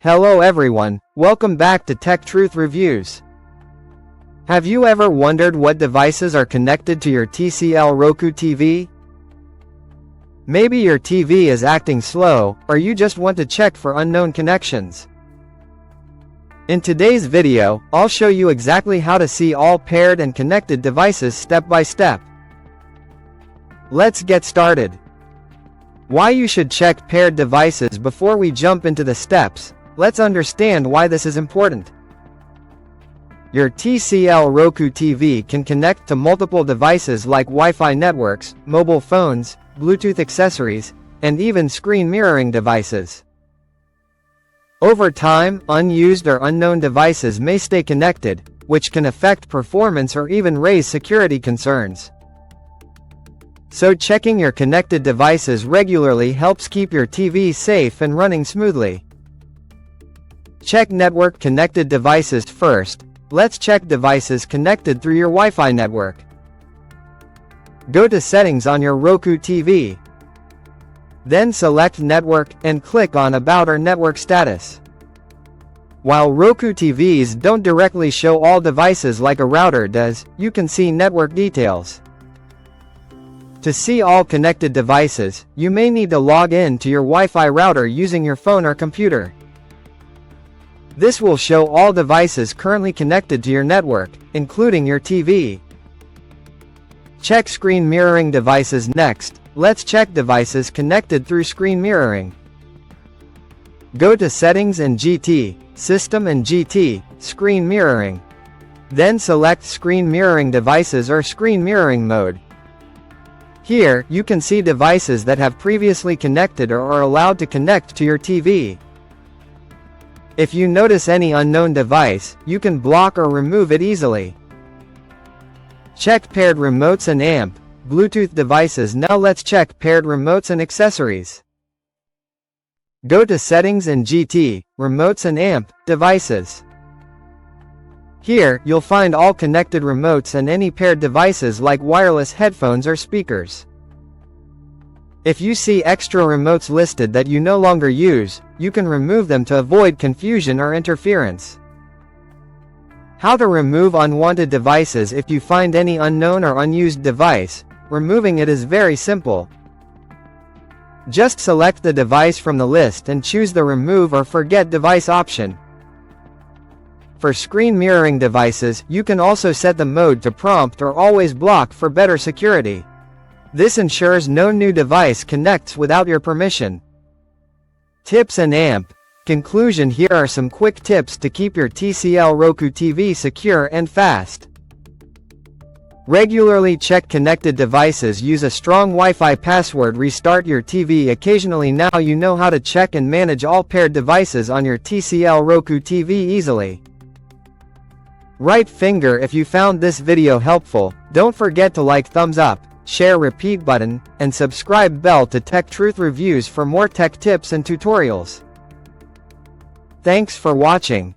Hello everyone, welcome back to Tech Truth Reviews. Have you ever wondered what devices are connected to your TCL Roku TV? Maybe your TV is acting slow, or you just want to check for unknown connections. In today's video, I'll show you exactly how to see all paired and connected devices step by step. Let's get started. Why you should check paired devices. Before we jump into the steps, let's understand why this is important. Your TCL Roku TV can connect to multiple devices like Wi-Fi networks, mobile phones, Bluetooth accessories, and even screen mirroring devices. Over time, unused or unknown devices may stay connected, which can affect performance or even raise security concerns. So checking your connected devices regularly helps keep your TV safe and running smoothly. Check network connected devices first. Let's check devices connected through your Wi-Fi network. Go to Settings on your Roku TV. Then select Network and click on About or Network Status. While Roku TVs don't directly show all devices like a router does, you can see network details. To see all connected devices, you may need to log in to your Wi-Fi router using your phone or computer. This will show all devices currently connected to your network, including your TV. Check screen mirroring devices next. Let's check devices connected through screen mirroring. Go to Settings and GT, System and GT, Screen Mirroring. Then select Screen Mirroring Devices or Screen Mirroring Mode. Here, you can see devices that have previously connected or are allowed to connect to your TV. If you notice any unknown device, you can block or remove it easily. Check paired remotes and amp, Bluetooth devices. Now let's check paired remotes and accessories. Go to Settings and GT, Remotes and amp, Devices. Here, you'll find all connected remotes and any paired devices like wireless headphones or speakers. If you see extra remotes listed that you no longer use, you can remove them to avoid confusion or interference. How to remove unwanted devices. If you find any unknown or unused device, removing it is very simple. Just select the device from the list and choose the Remove or Forget Device option. For screen mirroring devices, you can also set the mode to Prompt or Always Block for better security. This ensures no new device connects without your permission. Tips and amp. Conclusion. Here are some quick tips to keep your TCL Roku TV secure and fast. Regularly check connected devices. Use a strong Wi-Fi password. Restart your TV occasionally. Now you know how to check and manage all paired devices on your TCL Roku TV easily. Right finger. If you found this video helpful, don't forget to like, thumbs up, share, repeat button, and subscribe bell to Tech Truth Reviews for more tech tips and tutorials. Thanks for watching.